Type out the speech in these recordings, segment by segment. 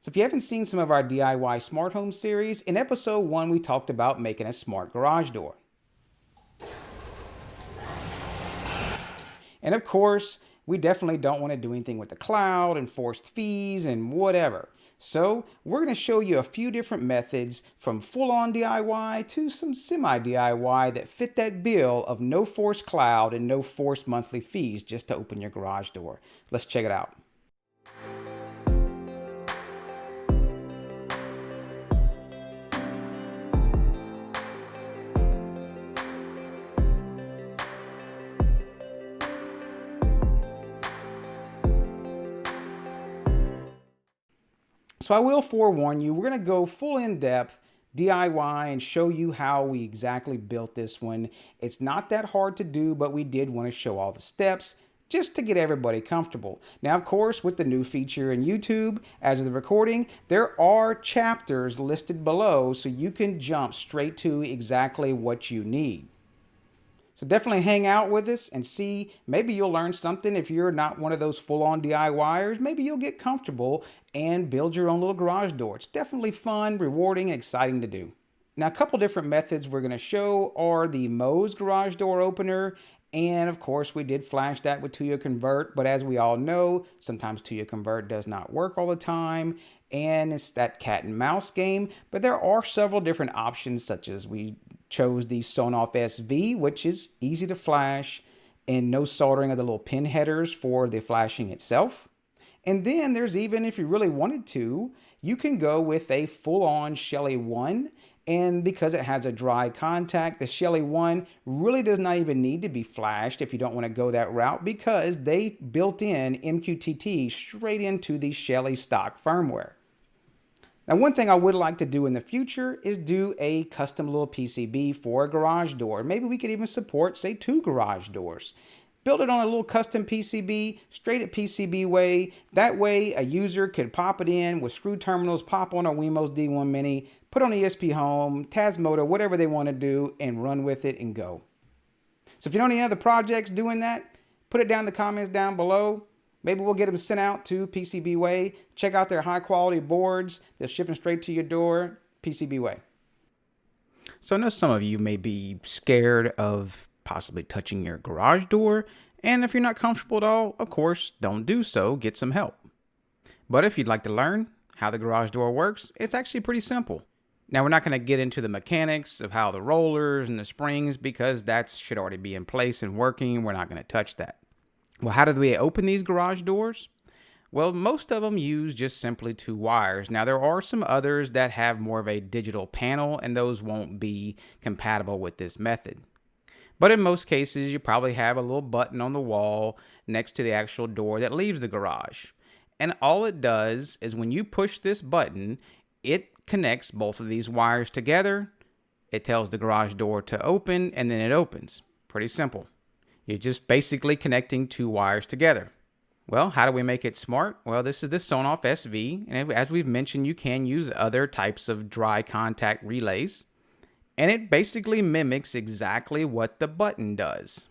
So if you haven't seen some of our DIY smart home series, in episode 1 we talked about making a smart garage door. And of course, we definitely don't want to do anything with the cloud and forced fees and whatever. So we're going to show you a few different methods from full-on DIY to some semi-DIY that fit that bill of no forced cloud and no forced monthly fees just to open your garage door. Let's check it out. So I will forewarn you, we're going to go full in-depth DIY and show you how we exactly built this one. It's not that hard to do, but we did want to show all the steps just to get everybody comfortable. Now, of course, with the new feature in YouTube, as of the recording, there are chapters listed below so you can jump straight to exactly what you need. So definitely hang out with us and see, maybe you'll learn something. If you're not one of those full-on DIYers, maybe you'll get comfortable and build your own little garage door. It's definitely fun, rewarding, and exciting to do. Now, a couple different methods we're going to show are the Moes garage door opener, and of course we did flash that with Tuya Convert, but as we all know, sometimes Tuya Convert does not work all the time, and it's that cat and mouse game. But there are several different options, such as we chose the Sonoff SV, which is easy to flash and no soldering of the little pin headers for the flashing itself. And then there's even, if you really wanted to, you can go with a full-on Shelly 1. And because it has a dry contact, the Shelly 1 really does not even need to be flashed if you don't want to go that route, because they built in MQTT straight into the Shelly stock firmware. Now, one thing I would like to do in the future is do a custom little PCB for a garage door. Maybe we could even support, say, 2 garage doors. Build it on a little custom PCB, straight at PCB way. That way, a user could pop it in with screw terminals, pop on a Wemos D1 Mini, put on ESP Home, Tasmota, whatever they want to do, and run with it and go. So if you know any other projects doing that, put it down in the comments down below. Maybe we'll get them sent out to PCB Way. Check out their high quality boards. They're shipping straight to your door, PCB Way. So I know some of you may be scared of possibly touching your garage door. And if you're not comfortable at all, of course, don't do so. Get some help. But if you'd like to learn how the garage door works, it's actually pretty simple. Now, we're not going to get into the mechanics of how the rollers and the springs, because that should already be in place and working. We're not going to touch that. Well, how do we open these garage doors? Well, most of them use just simply 2 wires. Now, there are some others that have more of a digital panel, and those won't be compatible with this method. But in most cases, you probably have a little button on the wall next to the actual door that leaves the garage. And all it does is when you push this button, it connects both of these wires together. It tells the garage door to open, and then it opens. Pretty simple. You're just basically connecting 2 wires together. Well, how do we make it smart? Well, this is the Sonoff SV, and as we've mentioned, you can use other types of dry contact relays, and it basically mimics exactly what the button does.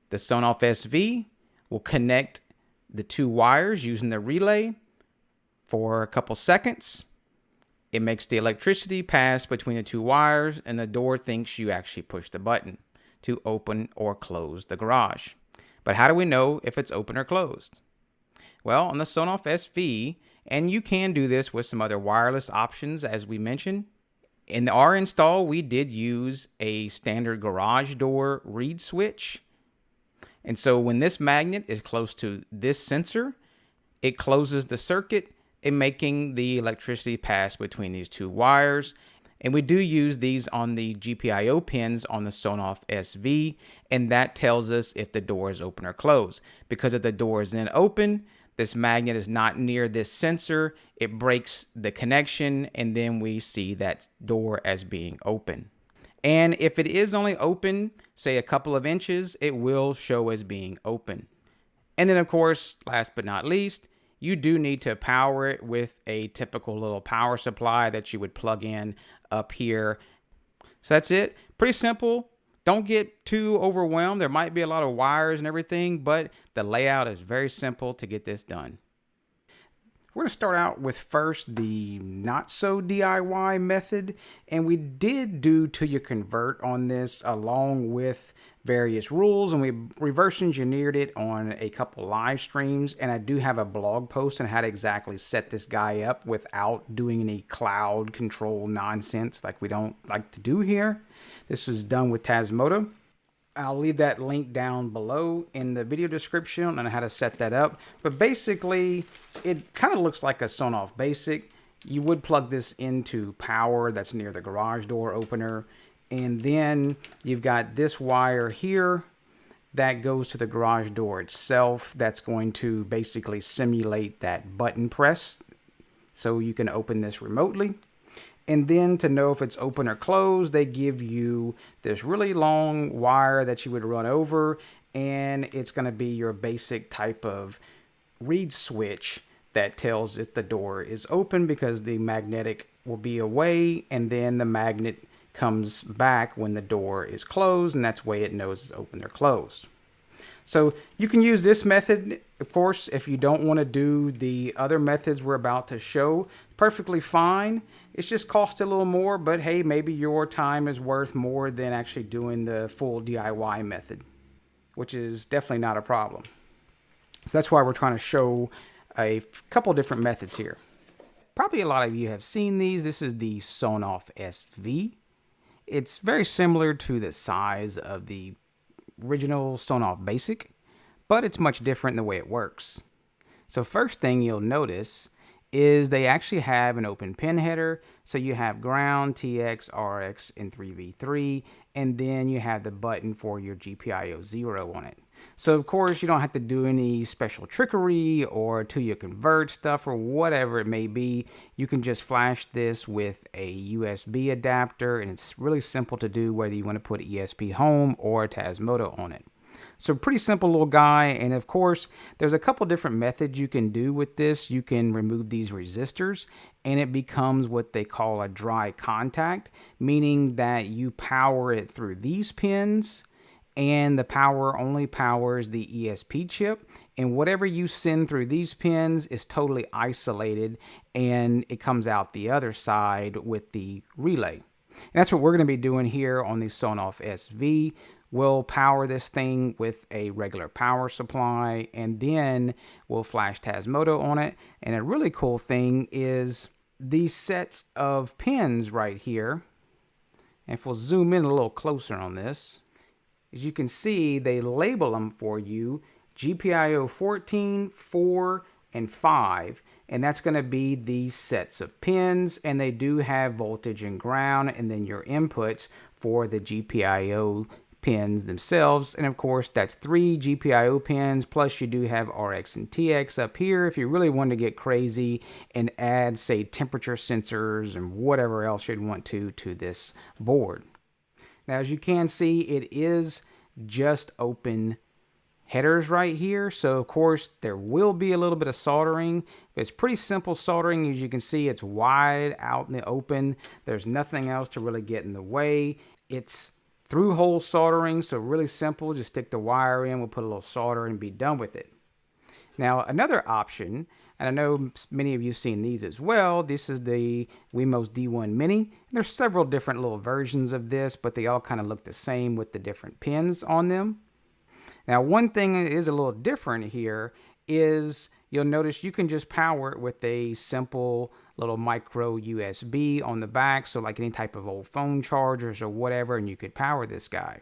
The Sonoff SV will connect the 2 wires using the relay for a couple seconds. It makes the electricity pass between the 2 wires, and the door thinks you actually push the button to open or close the garage. But how do we know if it's open or closed? Well, on the Sonoff SV, and you can do this with some other wireless options as we mentioned, in our install we did use a standard garage door reed switch. And so when this magnet is close to this sensor, it closes the circuit and making the electricity pass between these 2 wires. And we do use these on the GPIO pins on the Sonoff SV, and that tells us if the door is open or closed. Because if the door is then open, this magnet is not near this sensor, it breaks the connection, and then we see that door as being open. And if it is only open, say a couple of inches, it will show as being open. And then of course, last but not least, you do need to power it with a typical little power supply that you would plug in up here. So that's it. Pretty simple. Don't get too overwhelmed. There might be a lot of wires and everything, but the layout is very simple to get this done. We're going to start out with first the not so DIY method, and we did do till you convert on this along with various rules, and we reverse engineered it on a couple live streams, and I do have a blog post on how to exactly set this guy up without doing any cloud control nonsense like we don't like to do here. This was done with Tasmota. I'll leave that link down below in the video description on how to set that up. But basically, it kind of looks like a Sonoff Basic. You would plug this into power that's near the garage door opener. And then you've got this wire here that goes to the garage door itself. That's going to basically simulate that button press so you can open this remotely. And then to know if it's open or closed, they give you this really long wire that you would run over, and it's going to be your basic type of reed switch that tells if the door is open, because the magnetic will be away, and then the magnet comes back when the door is closed, and that's the way it knows it's open or closed. So you can use this method, of course, if you don't want to do the other methods we're about to show. Perfectly fine. It's just cost a little more, but hey, maybe your time is worth more than actually doing the full DIY method, which is definitely not a problem. So that's why we're trying to show a couple different methods here. Probably a lot of you have seen these. This is the Sonoff SV. It's very similar to the size of the original Sonoff Basic, but it's much different in the way it works. So first thing you'll notice is they actually have an open pin header. So you have ground, TX, RX, and 3v3, and then you have the button for your GPIO 0 on it. So of course you don't have to do any special trickery or till you convert stuff or whatever it may be. You can just flash this with a USB adapter, and it's really simple to do whether you want to put ESP Home or Tasmota on it. So pretty simple little guy, and of course there's a couple different methods you can do with this. You can remove these resistors and it becomes what they call a dry contact, meaning that you power it through these pins, and the power only powers the ESP chip, and whatever you send through these pins is totally isolated, and it comes out the other side with the relay. And that's what we're going to be doing here on the Sonoff SV. We'll power this thing with a regular power supply, and then we'll flash Tasmota on it. And a really cool thing is these sets of pins right here. And if we'll zoom in a little closer on this, as you can see, they label them for you GPIO 14, 4, and 5. And that's going to be these sets of pins, and they do have voltage and ground, and then your inputs for the GPIO pins themselves. And of course that's 3 GPIO pins, plus you do have RX and TX up here if you really want to get crazy and add, say, temperature sensors and whatever else you'd want to this board. Now as you can see, it is just open headers right here, so of course there will be a little bit of soldering. It's pretty simple soldering. As you can see, it's wide out in the open. There's nothing else to really get in the way. It's through hole soldering, so really simple. Just stick the wire in, we'll put a little solder and be done with it. Now another option, and I know many of you have seen these as well, this is the Wemos D1 Mini. There's several different little versions of this, but they all kind of look the same with the different pins on them. Now one thing that is a little different here is you'll notice you can just power it with a simple little micro USB on the back, so like any type of old phone chargers or whatever, and you could power this guy.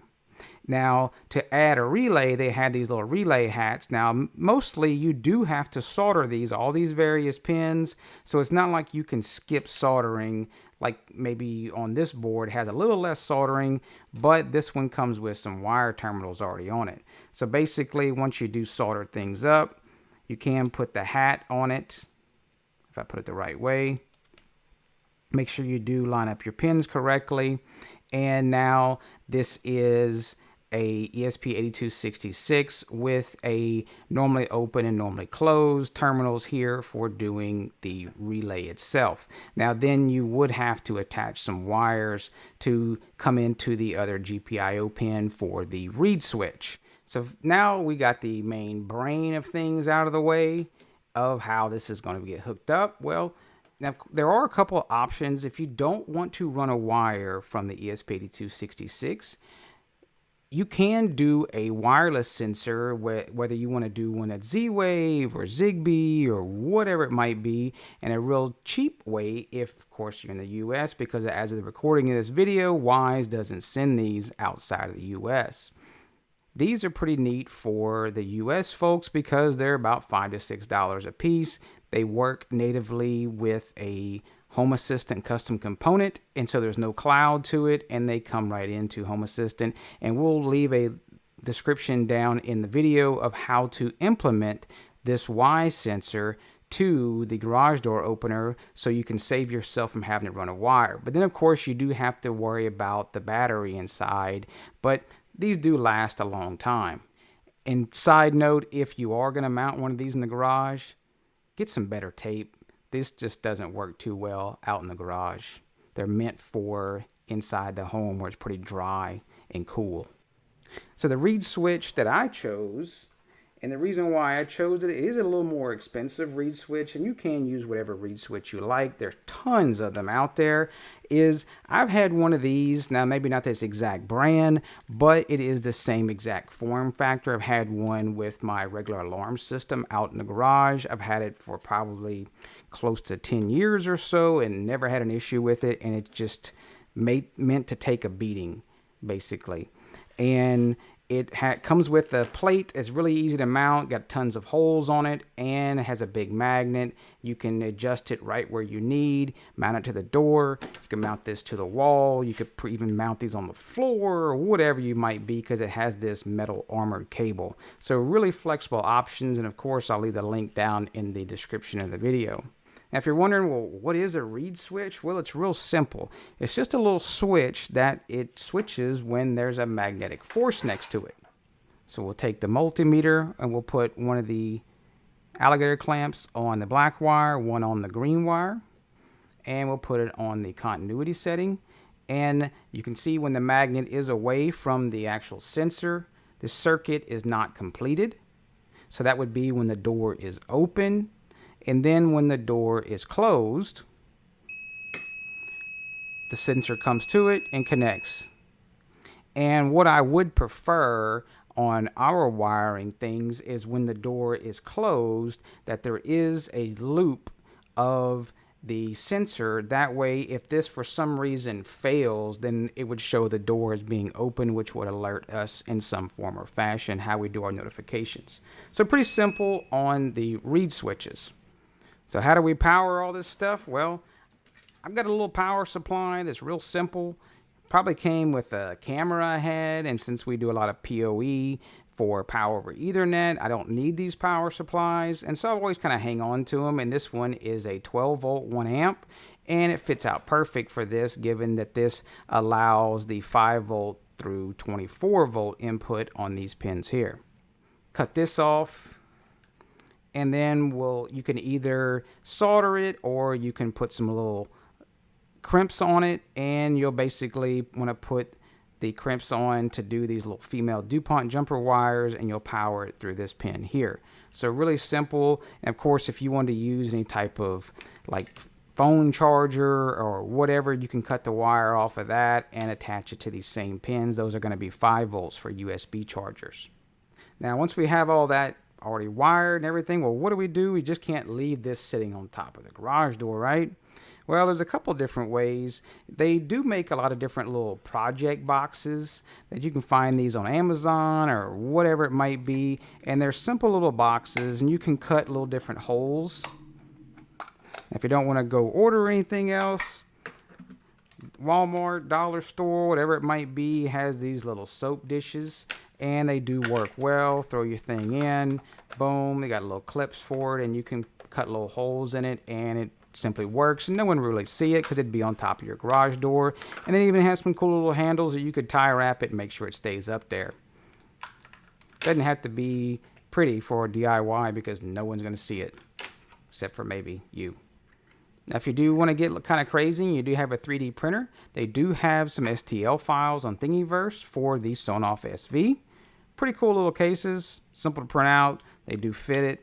Now to add a relay, they had these little relay hats. Now mostly you do have to solder these, all these various pins, so it's not like you can skip soldering like maybe on this board has a little less soldering, but this one comes with some wire terminals already on it. So basically once you do solder things up, you can put the hat on it. If I put it the right way, make sure you do line up your pins correctly. And now this is a ESP8266 with a normally open and normally closed terminals here for doing the relay itself. Now then you would have to attach some wires to come into the other GPIO pin for the reed switch. So now we got the main brain of things out of the way. of how this is going to get hooked up. Well, now there are a couple of options. If you don't want to run a wire from the ESP8266, you can do a wireless sensor, whether you want to do one at Z-Wave or Zigbee or whatever it might be, in a real cheap way, if of course you're in the US, because as of the recording of this video, Wyze doesn't send these outside of the US. These are pretty neat for the US folks because they're about $5 to $6 a piece. They work natively with a Home Assistant custom component, and so there's no cloud to it, and they come right into Home Assistant. And we'll leave a description down in the video of how to implement this Wyze sensor to the garage door opener so you can save yourself from having to run a wire. But then of course you do have to worry about the battery inside, but these do last a long time. And side note, if you are going to mount one of these in the garage, get some better tape. This just doesn't work too well out in the garage. They're meant for inside the home where it's pretty dry and cool. So the reed switch that I chose, and the reason why I chose it is a little more expensive reed switch, and you can use whatever reed switch you like. There's tons of them out there. I've had one of these, now maybe not this exact brand, but it is the same exact form factor. I've had one with my regular alarm system out in the garage. I've had it for probably close to 10 years or so and never had an issue with it, and it just meant to take a beating, basically. And it comes with a plate. It's really easy to mount, got tons of holes on it, and it has a big magnet. You can adjust it right where you need, mount it to the door. You can mount this to the wall. You could even mount these on the floor or whatever you might be, because it has this metal armored cable. So really flexible options, and of course I'll leave the link down in the description of the video. Now, if you're wondering, well, what is a reed switch? Well, it's real simple. It's just a little switch that it switches when there's a magnetic force next to it. So we'll take the multimeter and we'll put one of the alligator clamps on the black wire, one on the green wire, and we'll put it on the continuity setting. And you can see when the magnet is away from the actual sensor, the circuit is not completed. So that would be when the door is open. And then when the door is closed, the sensor comes to it and connects. And what I would prefer on our wiring things is when the door is closed, that there is a loop of the sensor. That way, if this for some reason fails, then it would show the door as being open, which would alert us in some form or fashion how we do our notifications. So pretty simple on the reed switches. So how do we power all this stuff? Well, I've got a little power supply that's real simple. Probably came with a camera I had, and since we do a lot of PoE for power over Ethernet, I don't need these power supplies, and so I always kind of hang on to them. And this one is a 12 volt 1 amp, and it fits out perfect for this, given that this allows the 5 volt through 24 volt input on these pins here. Cut this off. And then you can either solder it or you can put some little crimps on it, and you'll basically want to put the crimps on to do these little female DuPont jumper wires, and you'll power it through this pin here. So really simple. And of course, if you want to use any type of like phone charger or whatever, you can cut the wire off of that and attach it to these same pins. Those are going to be 5 volts for USB chargers. Now, once we have all that already wired and everything, well, what do? We just can't leave this sitting on top of the garage door, right? Well, there's a couple different ways. They do make a lot of different little project boxes that you can find these on Amazon or whatever it might be, and they're simple little boxes, and you can cut little different holes. If you don't want to go order anything else, Walmart, dollar store, whatever it might be, has these little soap dishes, and they do work well. Throw your thing in, boom, they got little clips for it, and you can cut little holes in it, and it simply works, and no one really see it because it'd be on top of your garage door. And then it even has some cool little handles that you could tie wrap it and make sure it stays up there. Doesn't have to be pretty for DIY because no one's going to see it except for maybe you. Now, if you do want to get kind of crazy and you do have a 3D printer, they do have some STL files on Thingiverse for the Sonoff SV. Pretty cool little cases, simple to print out. They do fit it.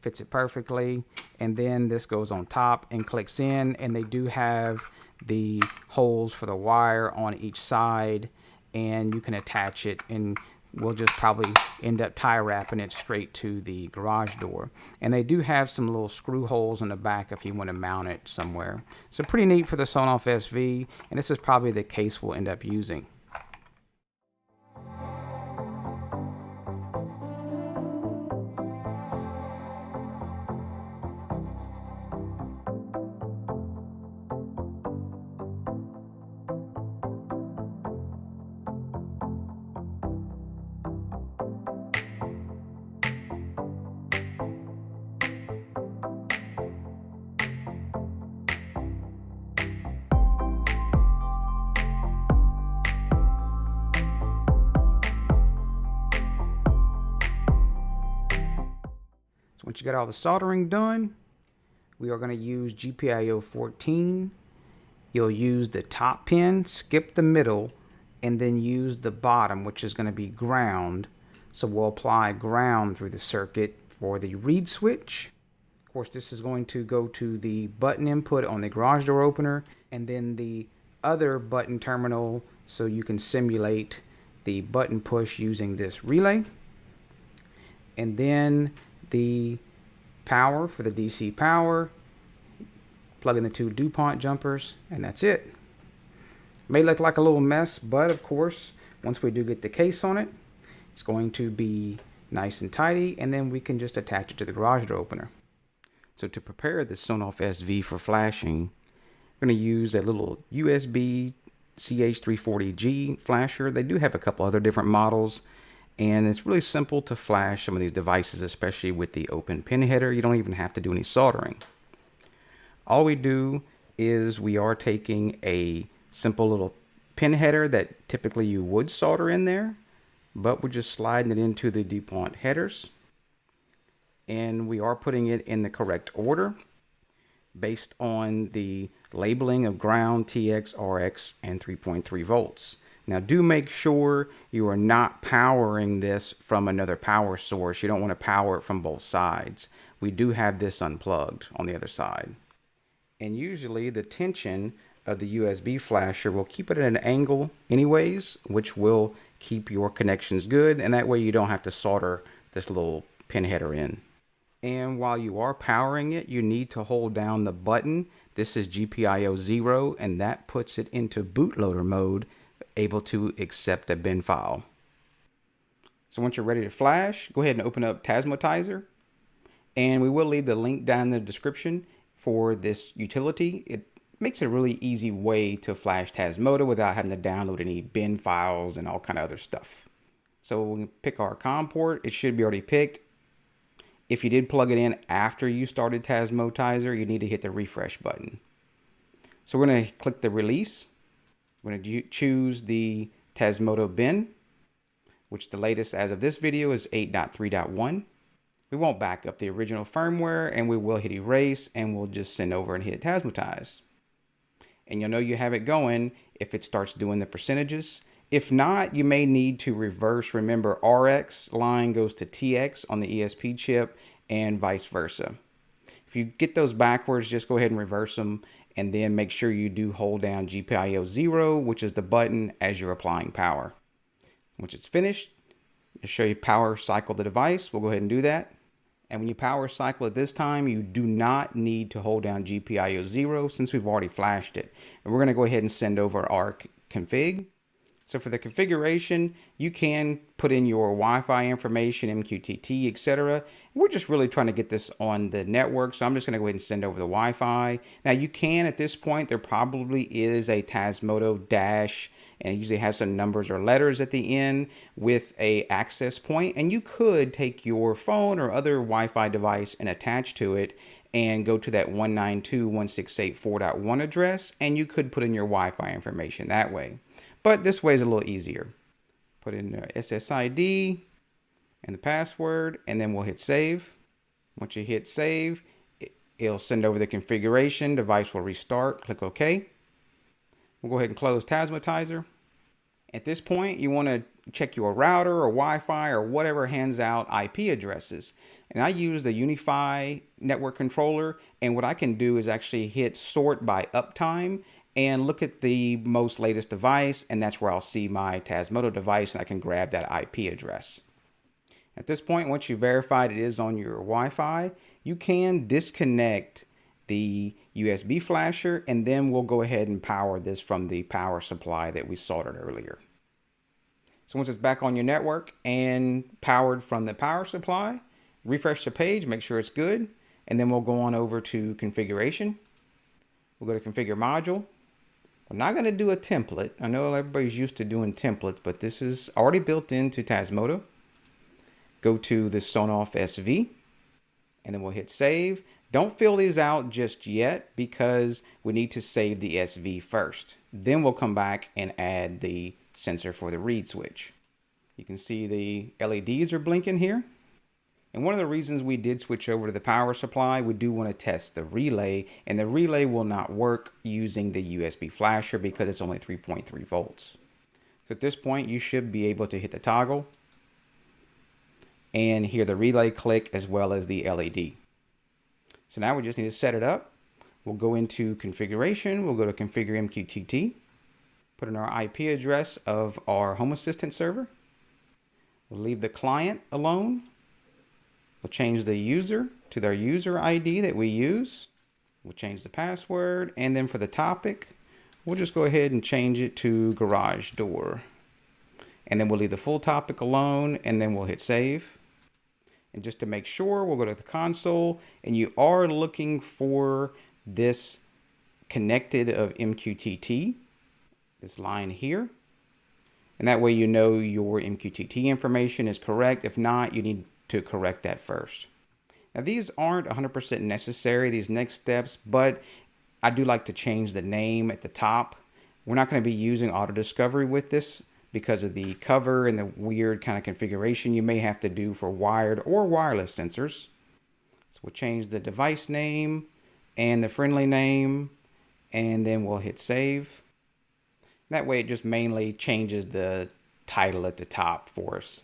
fits it perfectly. And then this goes on top and clicks in, and they do have the holes for the wire on each side, and you can attach it, and we'll just probably end up tie wrapping it straight to the garage door. And they do have some little screw holes in the back if you want to mount it somewhere. So pretty neat for the Sonoff SV, and this is probably the case we'll end up using. Once you got all the soldering done, we are going to use GPIO 14. You'll use the top pin, skip the middle, and then use the bottom, which is going to be ground. So we'll apply ground through the circuit for the reed switch. Of course, this is going to go to the button input on the garage door opener, and then the other button terminal so you can simulate the button push using this relay. And then the power for the DC power, plug in the two DuPont jumpers, and that's it. May look like a little mess, but of course, once we do get the case on it, it's going to be nice and tidy, and then we can just attach it to the garage door opener. So to prepare the Sonoff SV for flashing, we're going to use a little USB CH340G flasher. They do have a couple other different models, and it's really simple to flash some of these devices, especially with the open pin header. You don't even have to do any soldering. All we do is we are taking a simple little pin header that typically you would solder in there, but we're just sliding it into the DuPont headers, and we are putting it in the correct order based on the labeling of ground, TX, RX, and 3.3 volts. Now do make sure you are not powering this from another power source. You don't want to power it from both sides. We do have this unplugged on the other side. And usually the tension of the USB flasher will keep it at an angle anyways, which will keep your connections good, and that way you don't have to solder this little pin header in. And while you are powering it, you need to hold down the button. This is GPIO 0, and that puts it into bootloader mode, able to accept a bin file. So once you're ready to flash, go ahead and open up Tasmotizer, and we will leave the link down in the description for this utility. It makes a really easy way to flash Tasmota without having to download any bin files and all kind of other stuff. So we can pick our COM port. It should be already picked. If you did plug it in after you started Tasmotizer, you need to hit the refresh button. So we're going to click the release. We're going to choose the Tasmota bin, which the latest as of this video is 8.3.1. We won't back up the original firmware, and we will hit erase, and we'll just send over and hit Tasmotize. And you'll know you have it going if it starts doing the percentages. If not, you may need to reverse. Remember, RX line goes to TX on the ESP chip and vice versa. If you get those backwards, just go ahead and reverse them, and then make sure you do hold down GPIO 0, which is the button, as you're applying power. Once it's finished, it'll show you power cycle the device. We'll go ahead and do that. And when you power cycle it this time, you do not need to hold down GPIO 0 since we've already flashed it. And we're going to go ahead and send over our config. So for the configuration, you can put in your Wi-Fi information, MQTT, etc. We're just really trying to get this on the network, so I'm just going to go ahead and send over the Wi-Fi. Now you can, at this point, there probably is a Tasmoto dash, and it usually has some numbers or letters at the end with a access point, and you could take your phone or other Wi-Fi device and attach to it and go to that 192.168.4.1 address, and you could put in your Wi-Fi information that way. But this way is a little easier. Put in the SSID and the password, and then we'll hit save. Once you hit save, it'll send over the configuration. Device will restart. Click OK. We'll go ahead and close Tasmotizer. At this point, you want to check your router or Wi-Fi or whatever hands out IP addresses. And I use the Unify network controller, and what I can do is actually hit sort by uptime and look at the most latest device, and that's where I'll see my Tasmota device and I can grab that IP address. At this point, once you've verified it is on your Wi-Fi, you can disconnect the USB flasher, and then we'll go ahead and power this from the power supply that we soldered earlier. So once it's back on your network and powered from the power supply, refresh the page, make sure it's good, and then we'll go on over to configuration. We'll go to configure module. We're not going to do a template. I know everybody's used to doing templates, but this is already built into Tasmota. Go to the Sonoff SV, and then we'll hit save. Don't fill these out just yet because we need to save the SV first. Then we'll come back and add the sensor for the read switch. You can see the LEDs are blinking here. And one of the reasons we did switch over to the power supply, we do want to test the relay, and the relay will not work using the USB flasher because it's only 3.3 volts. So at this point, you should be able to hit the toggle and hear the relay click as well as the LED. So now we just need to set it up. We'll go into configuration. We'll go to configure MQTT, put in our IP address of our Home Assistant server. We'll leave the client alone. We'll change the user to their user ID that we use. We'll change the password. And then for the topic, we'll just go ahead and change it to garage door. And then we'll leave the full topic alone, and then we'll hit save. And just to make sure, we'll go to the console, and you are looking for this connected of MQTT, this line here. And that way you know your MQTT information is correct. If not, you need to correct that first. Now these aren't 100% necessary, these next steps, but I do like to change the name at the top. We're not going to be using auto discovery with this because of the cover and the weird kind of configuration you may have to do for wired or wireless sensors. So we'll change the device name and the friendly name, and then we'll hit save. That way it just mainly changes the title at the top for us.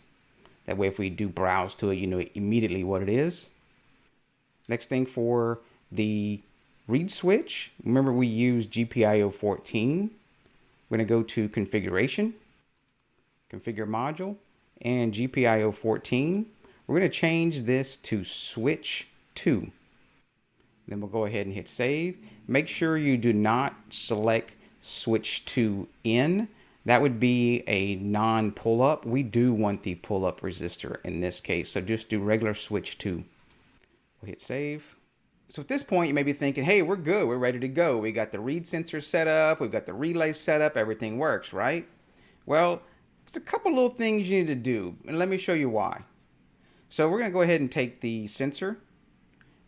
That way if we do browse to it, you know immediately what it is. Next thing for the read switch, remember we use GPIO 14. We're going to go to configuration, configure module, and GPIO 14. We're going to change this to switch 2. Then we'll go ahead and hit save. Make sure you do not select switch to in. That would be a non-pull-up. We do want the pull-up resistor in this case, so just do regular switch 2. We'll hit save. So at this point, you may be thinking, hey, we're good. We're ready to go. We got the read sensor set up. We've got the relay set up. Everything works, right? Well, there's a couple little things you need to do, and let me show you why. So we're going to go ahead and take the sensor,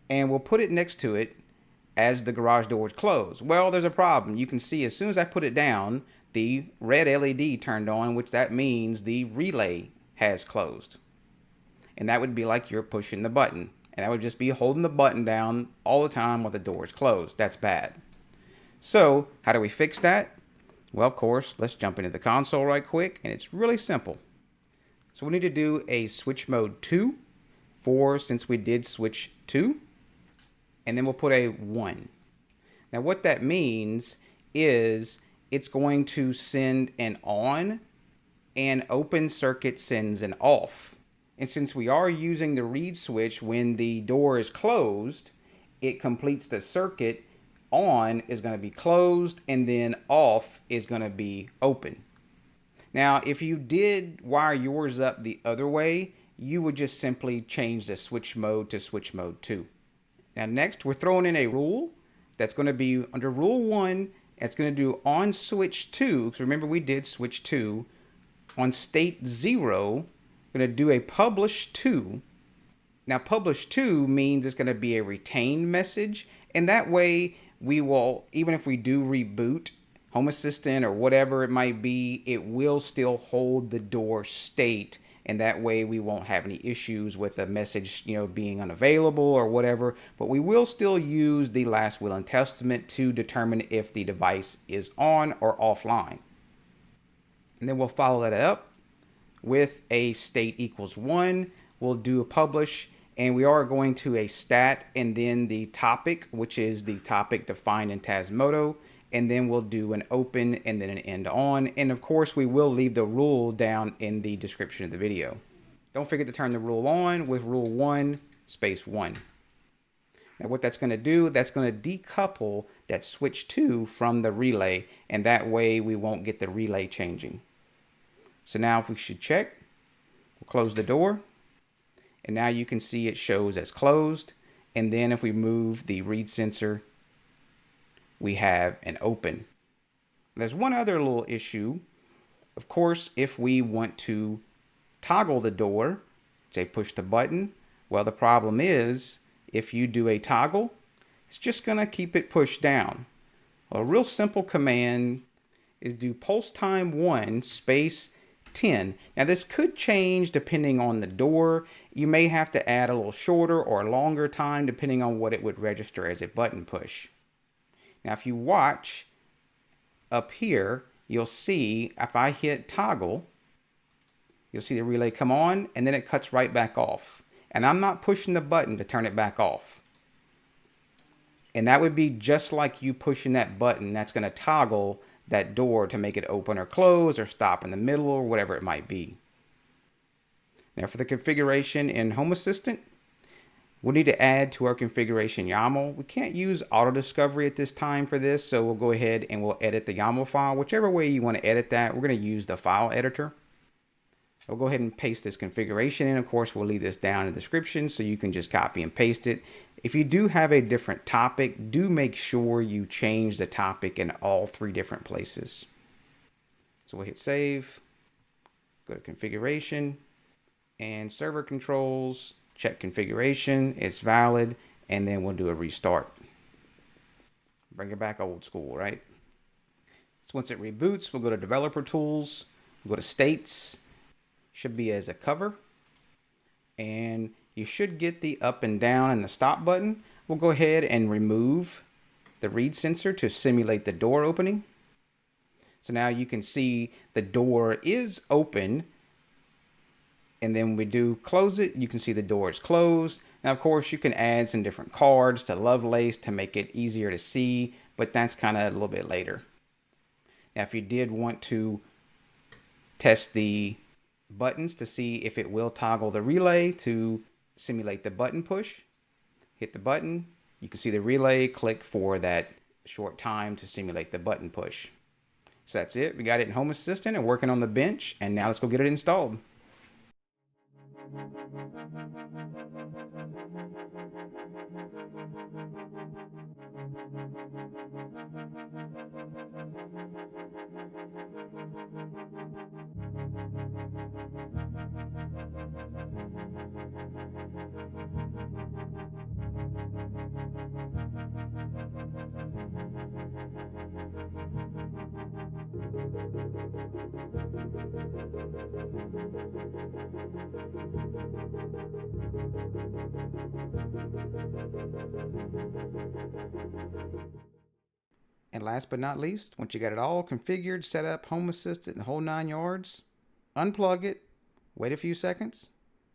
and we'll put it next to it as the garage door is closed. Well, there's a problem. You can see as soon as I put it down, the red LED turned on, which that means the relay has closed. And that would be like you're pushing the button. And that would just be holding the button down all the time while the door is closed. That's bad. So how do we fix that? Well, of course, let's jump into the console right quick. And it's really simple. So we need to do a switch mode 2 since we did switch 2. And then we'll put a 1. Now what that means is it's going to send an on, and open circuit sends an off. And since we are using the read switch when the door is closed, it completes the circuit. On is going to be closed, and then off is going to be open. Now, if you did wire yours up the other way, you would just simply change the switch mode to switch mode 2. Now next, we're throwing in a rule that's going to be under rule 1. It's going to do on switch 2, because remember we did switch 2. On state 0, we're going to do a publish 2. Now publish 2 means it's going to be a retained message, and that way we will, even if we do reboot Home Assistant or whatever it might be, it will still hold the door state, and that way we won't have any issues with a message, being unavailable or whatever. But we will still use the last will and testament to determine if the device is on or offline. And then we'll follow that up with a state equals 1. We'll do a publish, and we are going to a stat and then the topic, which is the topic defined in Tasmoto, and then we'll do an open and then an end on. And of course, we will leave the rule down in the description of the video. Don't forget to turn the rule on with rule 1 space 1. Now what that's going to do, that's going to decouple that switch 2 from the relay, and that way we won't get the relay changing. So now if we should check, we'll close the door, and now you can see it shows as closed. And then if we move the read sensor, we have an open. There's one other little issue. Of course, if we want to toggle the door, say push the button, well, the problem is if you do a toggle, it's just going to keep it pushed down. Well, a real simple command is do pulse time 1 space 10. Now this could change depending on the door. You may have to add a little shorter or longer time depending on what it would register as a button push. Now if you watch up here, you'll see if I hit toggle, you'll see the relay come on and then it cuts right back off. And I'm not pushing the button to turn it back off. And that would be just like you pushing that button. That's going to toggle that door to make it open or close or stop in the middle or whatever it might be. Now for the configuration in Home Assistant, we'll need to add to our configuration YAML. We can't use auto discovery at this time for this, so we'll go ahead and we'll edit the YAML file. Whichever way you want to edit that, we're going to use the file editor. We'll go ahead and paste this configuration in. Of course, we'll leave this down in the description so you can just copy and paste it. If you do have a different topic, do make sure you change the topic in all 3 different places. So we'll hit save, go to configuration, and server controls, check configuration, it's valid, and then we'll do a restart. Bring it back old school, right? So once it reboots, we'll go to developer tools, we'll go to states, should be as a cover, and you should get the up and down and the stop button. We'll go ahead and remove the read sensor to simulate the door opening. So now you can see the door is open, and then when we do close it, you can see the door is closed. Now of course you can add some different cards to Lovelace to make it easier to see, but that's kind of a little bit later. Now if you did want to test the buttons to see if it will toggle the relay to simulate the button push, hit the button, you can see the relay, click for that short time to simulate the button push. So that's it. We got it in Home Assistant and working on the bench, and now let's go get it installed. And last but not least, once you got it all configured, set up, Home Assistant, and the whole 9 yards, unplug it, wait a few seconds,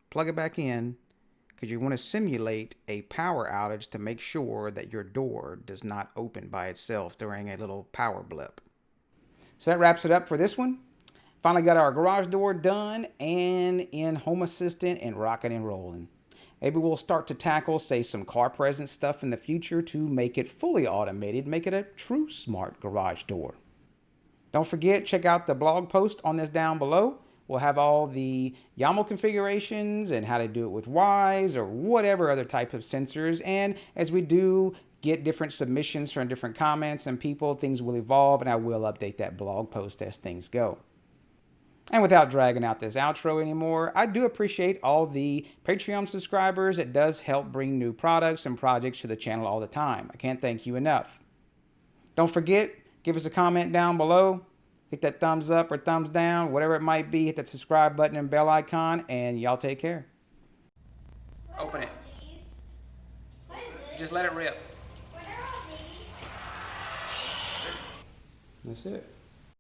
plug it back in, because you want to simulate a power outage to make sure that your door does not open by itself during a little power blip. So that wraps it up for this one. Finally got our garage door done and in Home Assistant and rocking and rolling. Maybe we'll start to tackle, say, some car presence stuff in the future to make it fully automated, make it a true smart garage door. Don't forget, check out the blog post on this down below. We'll have all the YAML configurations and how to do it with Wyze or whatever other type of sensors. And as we do get different submissions from different comments and people, things will evolve, and I will update that blog post as things go. And without dragging out this outro anymore, I do appreciate all the Patreon subscribers. It does help bring new products and projects to the channel all the time. I can't thank you enough. Don't forget, give us a comment down below. Hit that thumbs up or thumbs down, whatever it might be. Hit that subscribe button and bell icon, and y'all take care. Open it. What is it? Just let it rip. What are all these? That's it.